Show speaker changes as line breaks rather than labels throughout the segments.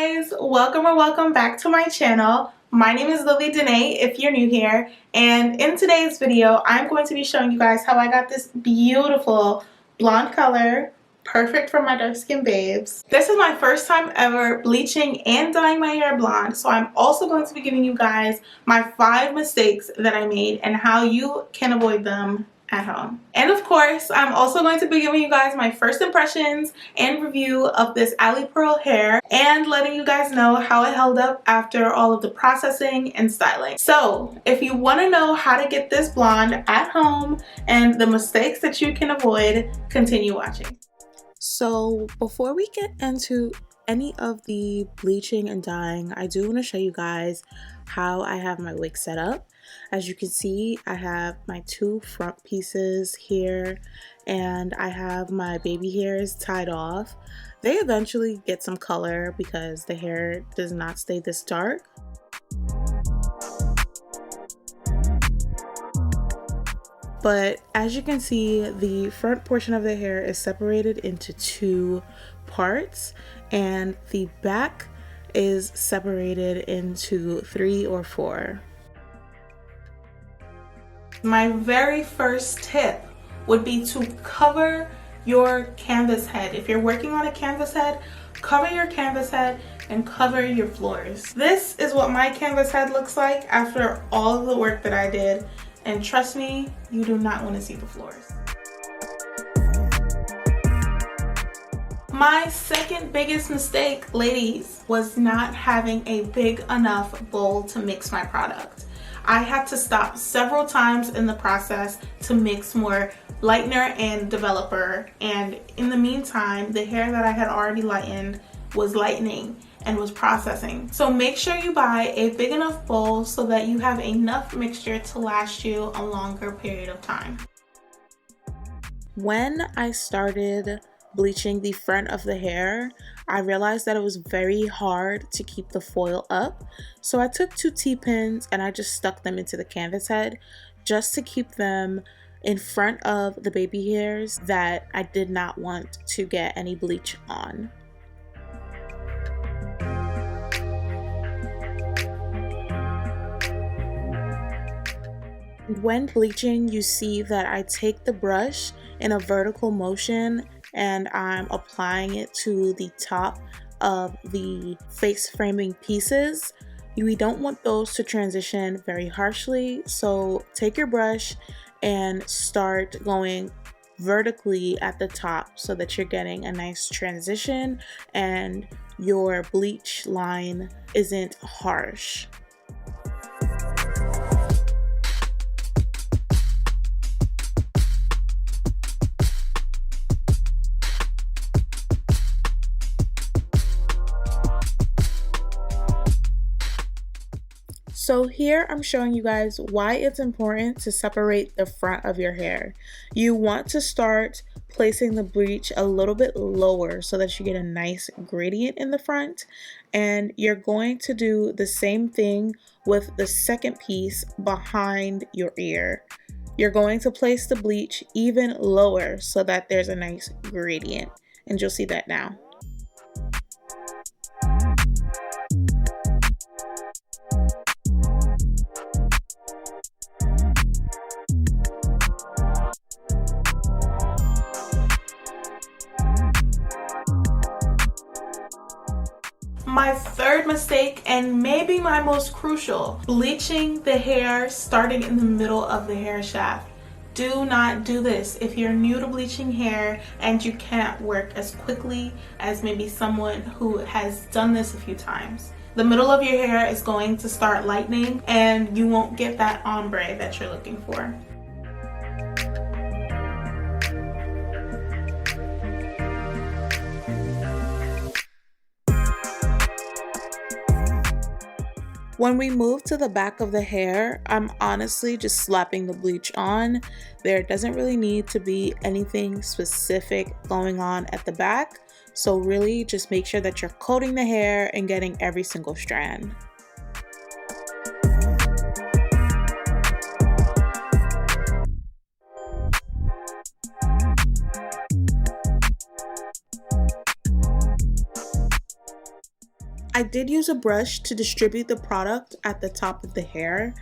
guys, welcome or welcome back to my channel. My name is Lily Danae if you're new here, and in today's video I'm going to be showing you guys how I got this beautiful blonde color, perfect for my dark skin babes. This is my first time ever bleaching and dyeing my hair blonde, so I'm also going to be giving you guys my 5 mistakes that I made and how you can avoid them at home. And of course, I'm also going to be giving you guys my first impressions and review of this Alipearl hair and letting you guys know how it held up after all of the processing and styling. So if you want to know how to get this blonde at home and the mistakes that you can avoid, continue watching. So before we get into any of the bleaching and dyeing, I do want to show you guys how I have my wig set up. As you can see, I have my 2 front pieces here and I have my baby hairs tied off. They eventually get some color because the hair does not stay this dark. But as you can see, the front portion of the hair is separated into 2 parts and the back is separated into 3 or 4. My very first tip would be to cover your canvas head. If you're working on a canvas head, cover your canvas head and cover your floors. This is what my canvas head looks like after all of the work that I did. And trust me, you do not want to see the floors. My second biggest mistake, ladies, was not having a big enough bowl to mix my product. I had to stop several times in the process to mix more lightener and developer, and in the meantime, the hair that I had already lightened was lightening and was processing. So make sure you buy a big enough bowl so that you have enough mixture to last you a longer period of time. When I started bleaching the front of the hair, I realized that it was very hard to keep the foil up. So I took 2 T-pins and I just stuck them into the canvas head just to keep them in front of the baby hairs that I did not want to get any bleach on. When bleaching, you see that I take the brush in a vertical motion and I'm applying it to the top of the face framing pieces. We don't want those to transition very harshly, so take your brush and start going vertically at the top so that you're getting a nice transition and your bleach line isn't harsh. So here I'm showing you guys why it's important to separate the front of your hair. You want to start placing the bleach a little bit lower so that you get a nice gradient in the front, and you're going to do the same thing with the second piece behind your ear. You're going to place the bleach even lower so that there's a nice gradient, and you'll see that now. My third mistake, and maybe my most crucial, bleaching the hair starting in the middle of the hair shaft. Do not do this if you're new to bleaching hair and you can't work as quickly as maybe someone who has done this a few times. The middle of your hair is going to start lightening and you won't get that ombre that you're looking for. When we move to the back of the hair, I'm honestly just slapping the bleach on. There doesn't really need to be anything specific going on at the back. So really just make sure that you're coating the hair and getting every single strand. I did use a brush to distribute the product at the top of the hair.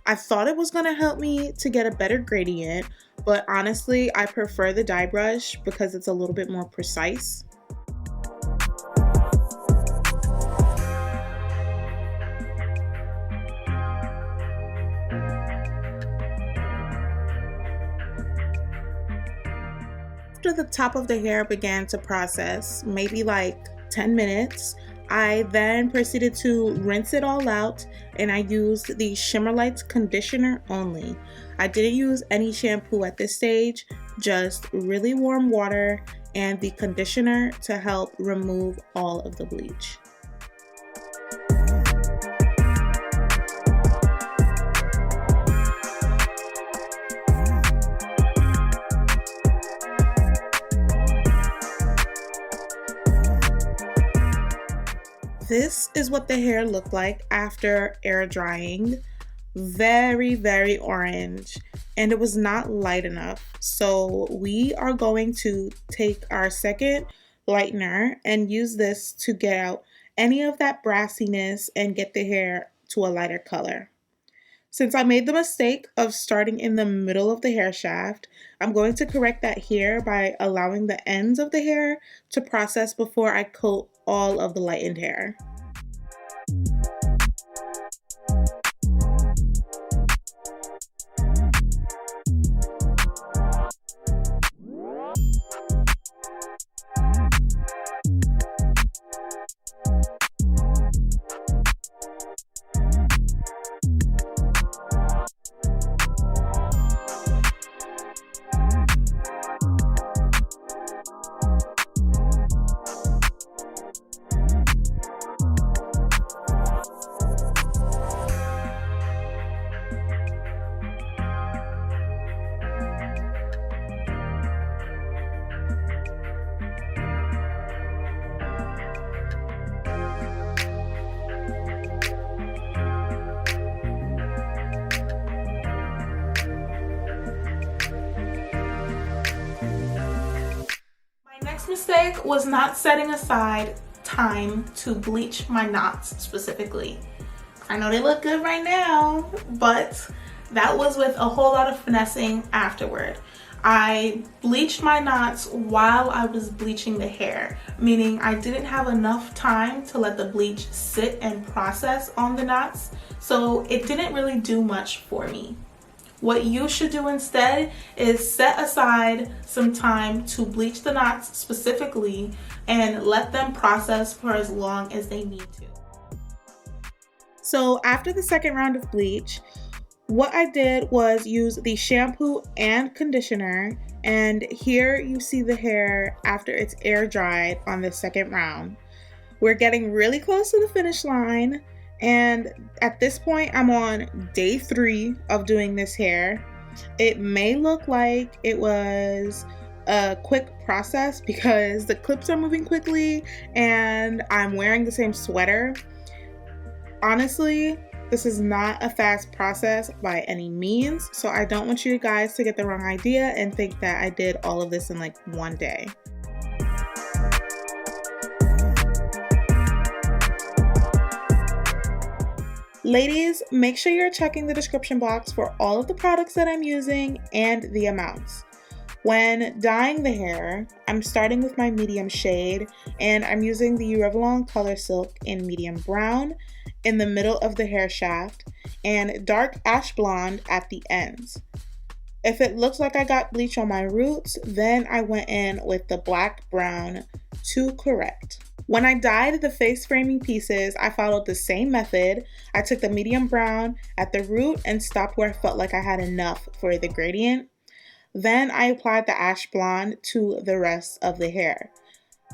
I thought it was going to help me to get a better gradient, but honestly, I prefer the dye brush because it's a little bit more precise. After the top of the hair began to process, maybe like 10 minutes, I then proceeded to rinse it all out, and I used the Shimmer Lights conditioner only. I didn't use any shampoo at this stage, just really warm water and the conditioner to help remove all of the bleach. This is what the hair looked like after air drying. Very, very orange, and it was not light enough. So we are going to take our second lightener and use this to get out any of that brassiness and get the hair to a lighter color. Since I made the mistake of starting in the middle of the hair shaft, I'm going to correct that here by allowing the ends of the hair to process before I coat all of the lightened hair. Mistake was not setting aside time to bleach my knots specifically. I know they look good right now, but that was with a whole lot of finessing afterward. I bleached my knots while I was bleaching the hair, meaning I didn't have enough time to let the bleach sit and process on the knots, so it didn't really do much for me. What you should do instead is set aside some time to bleach the knots specifically and let them process for as long as they need to. So after the second round of bleach, what I did was use the shampoo and conditioner, and here you see the hair after it's air dried on the second round. We're getting really close to the finish line. And at this point, I'm on day 3 of doing this hair. It may look like it was a quick process because the clips are moving quickly and I'm wearing the same sweater. Honestly, this is not a fast process by any means, so I don't want you guys to get the wrong idea and think that I did all of this in like one day. Ladies, make sure you're checking the description box for all of the products that I'm using and the amounts. When dyeing the hair, I'm starting with my medium shade, and I'm using the Revlon Colorsilk in medium brown in the middle of the hair shaft and dark ash blonde at the ends. If it looks like I got bleach on my roots, then I went in with the black brown to correct. When I dyed the face framing pieces, I followed the same method. I took the medium brown at the root and stopped where I felt like I had enough for the gradient. Then I applied the ash blonde to the rest of the hair.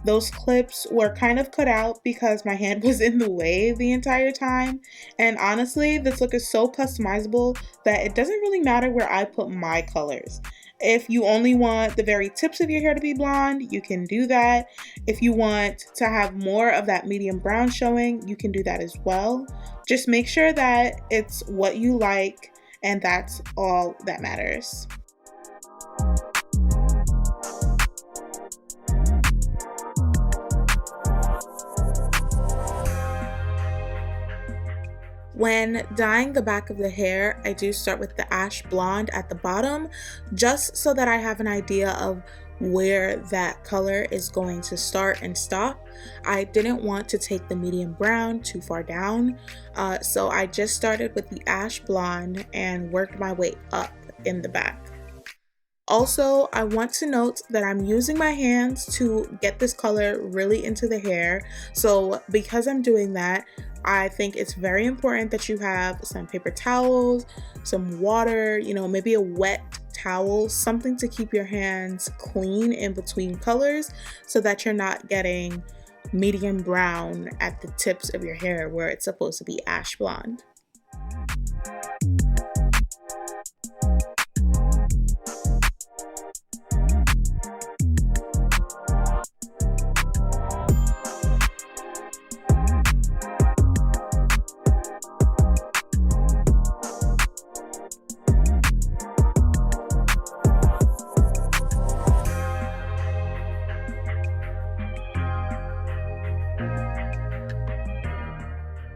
Those clips were kind of cut out because my hand was in the way the entire time. And honestly, this look is so customizable that it doesn't really matter where I put my colors. If you only want the very tips of your hair to be blonde, you can do that. If you want to have more of that medium brown showing, you can do that as well. Just make sure that it's what you like, and that's all that matters. When dyeing the back of the hair, I do start with the ash blonde at the bottom, just so that I have an idea of where that color is going to start and stop. I didn't want to take the medium brown too far down, so I just started with the ash blonde and worked my way up in the back. Also, I want to note that I'm using my hands to get this color really into the hair. So because I'm doing that, I think it's very important that you have some paper towels, some water, maybe a wet towel, something to keep your hands clean in between colors so that you're not getting medium brown at the tips of your hair where it's supposed to be ash blonde.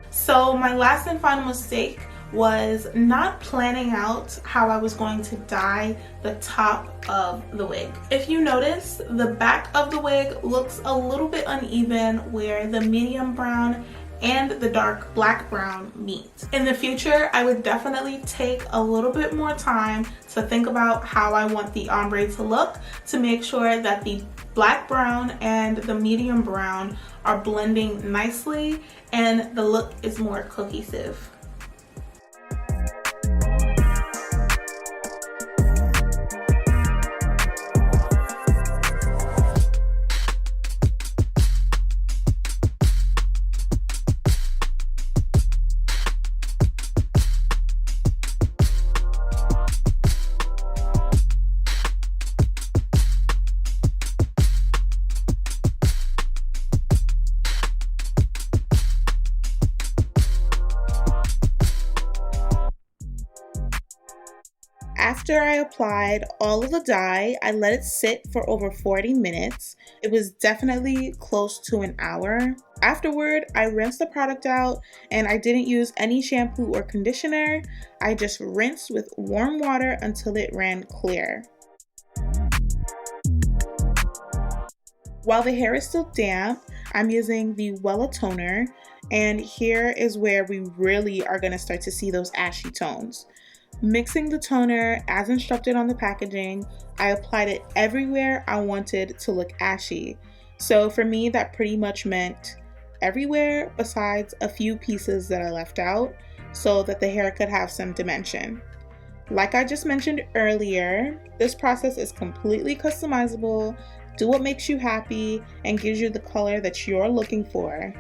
So my last and final mistake was not planning out how I was going to dye the top of the wig. If you notice, the back of the wig looks a little bit uneven where the medium brown and the dark black brown meet. In the future, I would definitely take a little bit more time to think about how I want the ombre to look to make sure that the black brown and the medium brown are blending nicely and the look is more cohesive. After I applied all of the dye, I let it sit for over 40 minutes. It was definitely close to an hour. Afterward, I rinsed the product out and I didn't use any shampoo or conditioner. I just rinsed with warm water until it ran clear. While the hair is still damp, I'm using the Wella toner, and here is where we really are going to start to see those ashy tones. Mixing the toner as instructed on the packaging, I applied it everywhere I wanted to look ashy. So for me, that pretty much meant everywhere besides a few pieces that I left out so that the hair could have some dimension. Like I just mentioned earlier, this process is completely customizable. Do what makes you happy and gives you the color that you're looking for.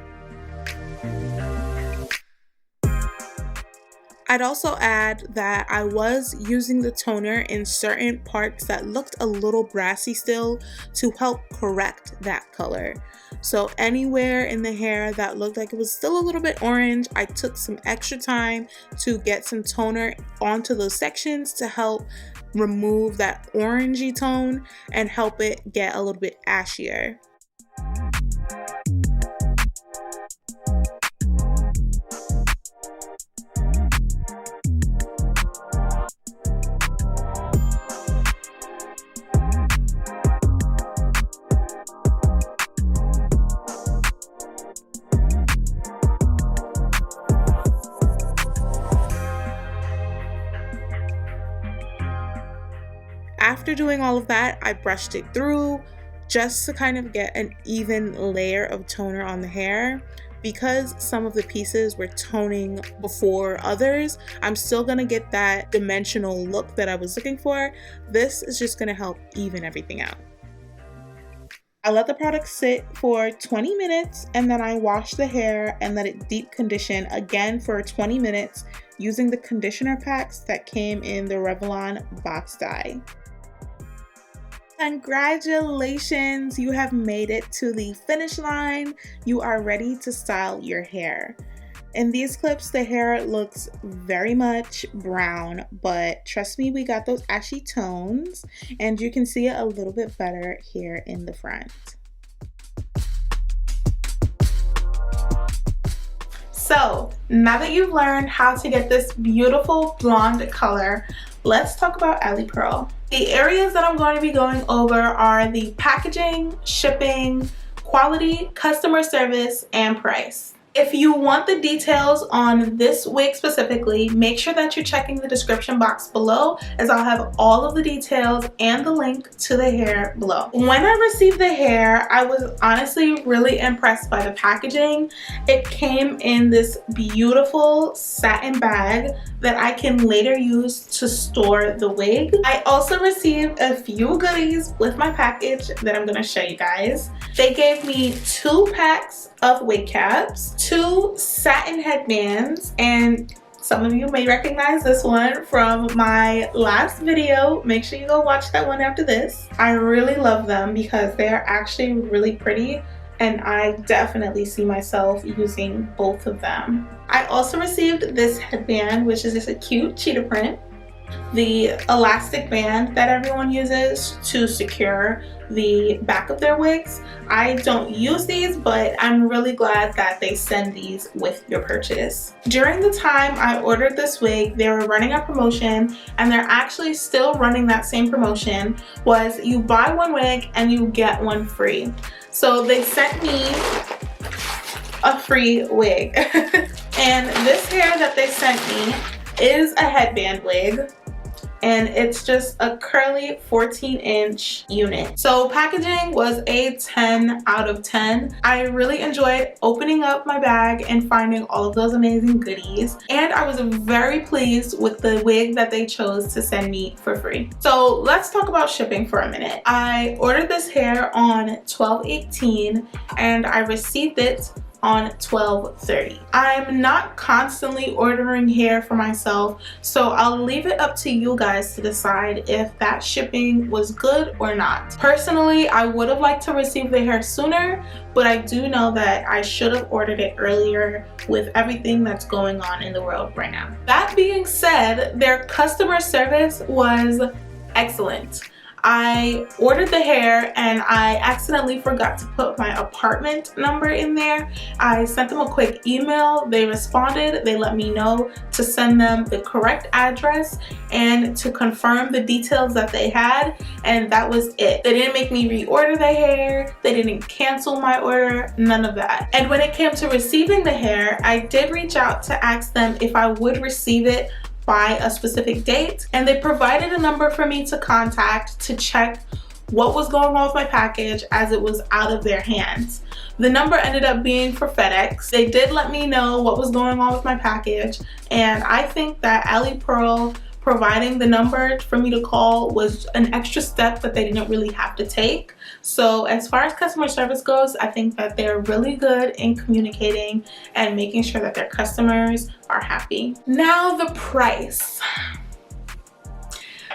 I'd also add that I was using the toner in certain parts that looked a little brassy still to help correct that color. So anywhere in the hair that looked like it was still a little bit orange, I took some extra time to get some toner onto those sections to help remove that orangey tone and help it get a little bit ashier. After doing all of that, I brushed it through just to kind of get an even layer of toner on the hair. Because some of the pieces were toning before others, I'm still gonna get that dimensional look that I was looking for. This is just gonna help even everything out. I let the product sit for 20 minutes and then I washed the hair and let it deep condition again for 20 minutes using the conditioner packs that came in the Revlon box dye. Congratulations, you have made it to the finish line. You are ready to style your hair. In these clips, the hair looks very much brown, but trust me, we got those ashy tones, and you can see it a little bit better here in the front. So now that you've learned how to get this beautiful blonde color, let's talk about Alipearl. The areas that I'm going to be going over are the packaging, shipping, quality, customer service, and price. If you want the details on this wig specifically, make sure that you're checking the description box below, as I'll have all of the details and the link to the hair below. When I received the hair, I was honestly really impressed by the packaging. It came in this beautiful satin bag that I can later use to store the wig. I also received a few goodies with my package that I'm gonna show you guys. They gave me 2 packs of wig caps, 2 satin headbands, and some of you may recognize this one from my last video. Make sure you go watch that one after this. I really love them because they are actually really pretty, and I definitely see myself using both of them. I also received this headband, which is just a cute cheetah print. The elastic band that everyone uses to secure the back of their wigs. I don't use these, but I'm really glad that they send these with your purchase. During the time I ordered this wig, they were running a promotion, and they're actually still running that same promotion. Was you buy one wig and you get one free. So they sent me a free wig. And this hair that they sent me is a headband wig, and it's just a curly 14-inch unit. So packaging was a 10 out of 10. I really enjoyed opening up my bag and finding all of those amazing goodies, and I was very pleased with the wig that they chose to send me for free. So let's talk about shipping for a minute. I ordered this hair on 12/18 and I received it on 12/30. I'm not constantly ordering hair for myself, so I'll leave it up to you guys to decide if that shipping was good or not. Personally, I would have liked to receive the hair sooner, but I do know that I should have ordered it earlier with everything that's going on in the world right now. That being said, their customer service was excellent. I ordered the hair and I accidentally forgot to put my apartment number in there. I sent them a quick email. They responded. They let me know to send them the correct address and to confirm the details that they had, and that was it. They didn't make me reorder the hair. They didn't cancel my order, none of that. And when it came to receiving the hair, I did reach out to ask them if I would receive it by a specific date, and they provided a number for me to contact to check what was going on with my package as it was out of their hands. The number ended up being for FedEx. They did let me know what was going on with my package, and I think that Alipearl providing the number for me to call was an extra step that they didn't really have to take. So as far as customer service goes, I think that they're really good in communicating and making sure that their customers are happy. Now the price.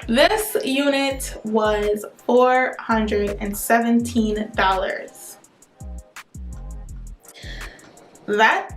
This unit was $417. That,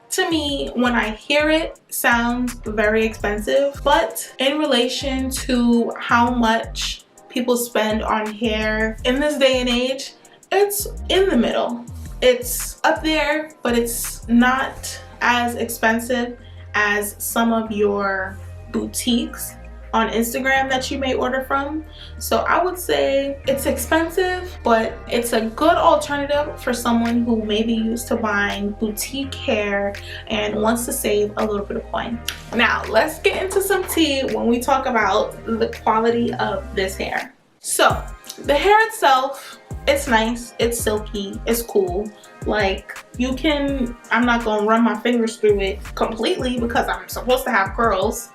to me, when I hear it, sounds very expensive, but in relation to how much people spend on hair in this day and age, it's in the middle. It's up there, but it's not as expensive as some of your boutiques on Instagram that you may order from. So I would say it's expensive, but it's a good alternative for someone who may be used to buying boutique hair and wants to save a little bit of coin. Now let's get into some tea when we talk about the quality of this hair. So the hair itself, it's nice, it's silky, it's cool. Like, you can, I'm not gonna run my fingers through it completely because I'm supposed to have curls,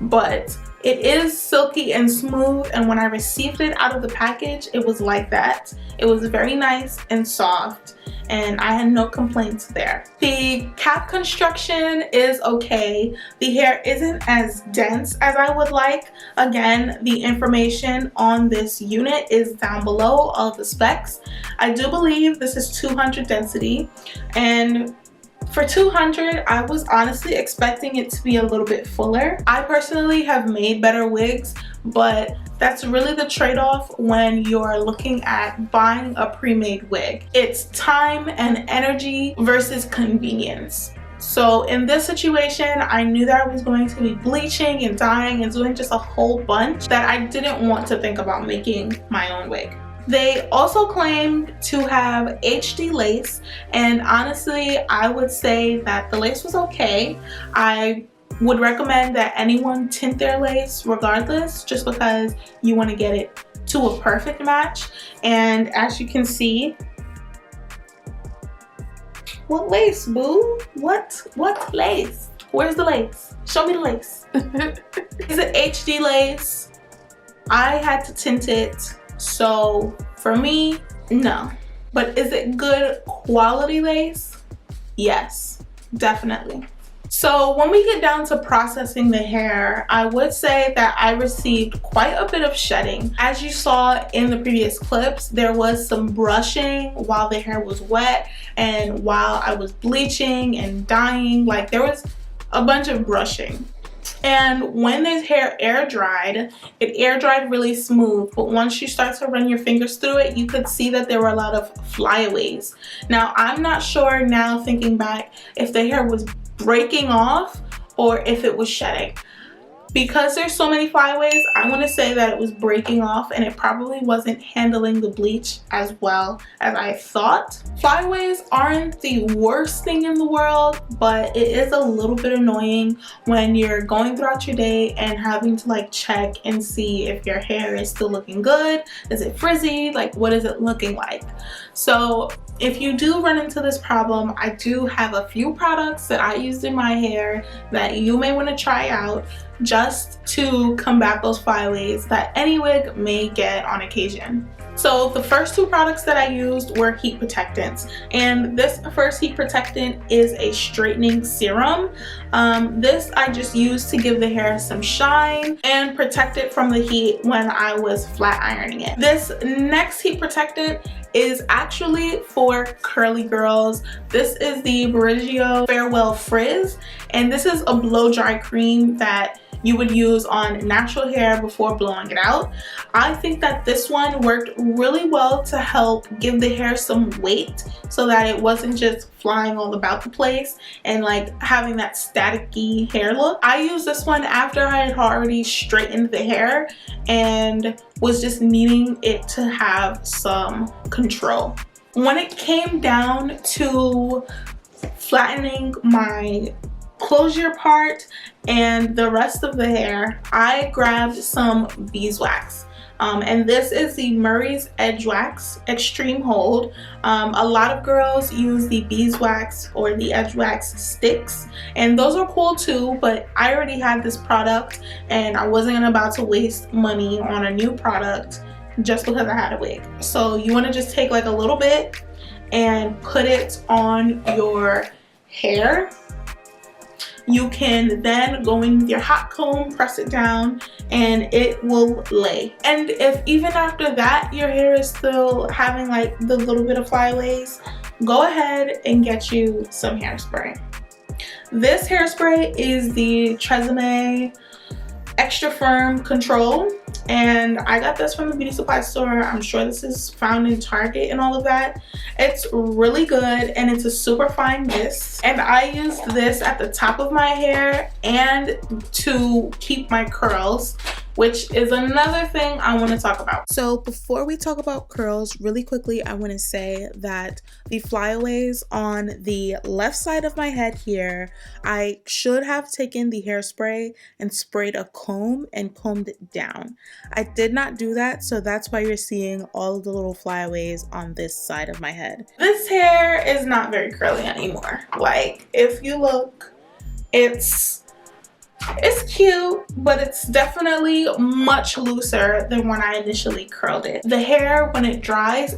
but it is silky and smooth, and when I received it out of the package, it was like that. It was very nice and soft, and I had no complaints there. The cap construction is okay. The hair isn't as dense as I would like. Again, the information on this unit is down below, all of the specs. I do believe this is 200 density, and for 200, I was honestly expecting it to be a little bit fuller. I personally have made better wigs, but that's really the trade-off when you're looking at buying a pre-made wig. It's time and energy versus convenience. So in this situation, I knew that I was going to be bleaching and dyeing and doing just a whole bunch that I didn't want to think about making my own wig. They also claimed to have HD lace, and honestly, I would say that the lace was okay. I would recommend that anyone tint their lace regardless, just because you want to get it to a perfect match. And as you can see, what lace, boo? What lace? Where's the lace? Show me the lace. Is it HD lace? I had to tint it, so for me, no. But is it good quality lace? Yes, definitely. So when we get down to processing the hair, I would say that I received quite a bit of shedding. As you saw in the previous clips, there was some brushing while the hair was wet and while I was bleaching and dyeing. Like, there was a bunch of brushing. And when this hair air dried, it air dried really smooth, but once you start to run your fingers through it, you could see that there were a lot of flyaways. Now, I'm not sure now, thinking back, if the hair was breaking off or if it was shedding. Because there's so many flyaways, I want to say that it was breaking off and it probably wasn't handling the bleach as well as I thought. Flyaways aren't the worst thing in the world, but it is a little bit annoying when you're going throughout your day and having to like check and see if your hair is still looking good. Is it frizzy? Like, what is it looking like? So if you do run into this problem, I do have a few products that I used in my hair that you may want to try out just to combat those flyaways that any wig may get on occasion. So the first two products that I used were heat protectants, and this first heat protectant is a straightening serum. This I just used to give the hair some shine and protect it from the heat when I was flat ironing it. This next heat protectant is actually for curly girls. This is the Berigio Farewell Frizz, and this is a blow dry cream that you would use on natural hair before blowing it out. I think that this one worked really well to help give the hair some weight so that it wasn't just flying all about the place and like having that staticky hair look. I used this one after I had already straightened the hair and was just needing it to have some control. When it came down to flattening my closure part and the rest of the hair, I grabbed some beeswax. And this is the Murray's Edge Wax Extreme Hold. A lot of girls use the beeswax or the edge wax sticks, and those are cool too, but I already had this product and I wasn't about to waste money on a new product just because I had a wig. So you want to just take like a little bit and put it on your hair. You can then go in with your hot comb, press it down, and it will lay. And if even after that your hair is still having like the little bit of flyaways, go ahead and get you some hairspray. This hairspray is the Tresemme Extra Firm Control, and I got this from the beauty supply store. I'm sure this is found in Target and all of that. It's really good and it's a super fine mist, and I used this at the top of my hair and to keep my curls, which is another thing I want to talk about. So before we talk about curls, really quickly, I want to say that the flyaways on the left side of my head here, I should have taken the hairspray and sprayed a comb and combed it down. I did not do that, so that's why you're seeing all of the little flyaways on this side of my head. This hair is not very curly anymore. Like, if you look, it's cute, but it's definitely much looser than when I initially curled it. The hair, when it dries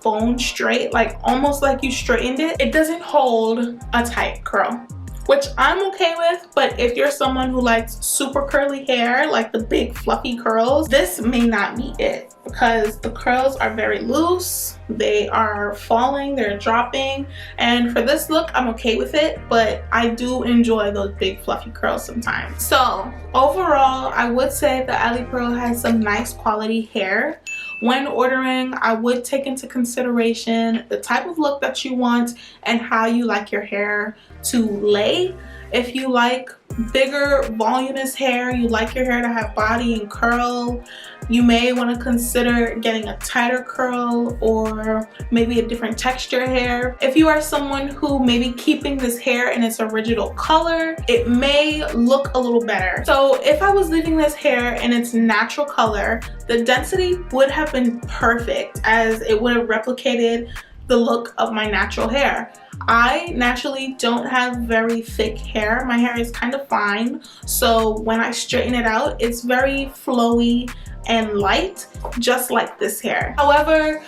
bone straight, like almost like you straightened it. It doesn't hold a tight curl, which I'm okay with, but if you're someone who likes super curly hair, like the big fluffy curls, this may not be it, because the curls are very loose, they are falling, they're dropping, and for this look I'm okay with it, but I do enjoy those big fluffy curls sometimes. So overall, I would say that Alipearl has some nice quality hair, when ordering, I would take into consideration the type of look that you want and how you like your hair to lay. If you like bigger, voluminous hair, you like your hair to have body and curl, you may want to consider getting a tighter curl or maybe a different texture hair. If you are someone who may be keeping this hair in its original color, it may look a little better. So if I was leaving this hair in its natural color, the density would have been perfect as it would have replicated the look of my natural hair. I naturally don't have very thick hair. My hair is kind of fine, so when I straighten it out, it's very flowy and light, just like this hair. However,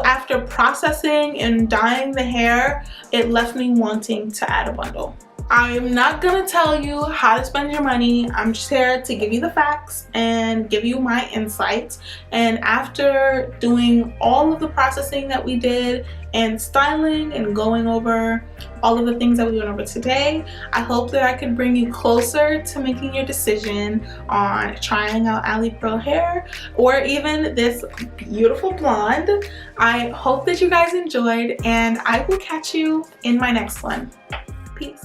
after processing and dyeing the hair, it left me wanting to add a bundle. I'm not gonna tell you how to spend your money. I'm just here to give you the facts and give you my insights. And after doing all of the processing that we did and styling and going over all of the things that we went over today, I hope that I could bring you closer to making your decision on trying out Alipearl hair or even this beautiful blonde. I hope that you guys enjoyed, and I will catch you in my next one. Peace.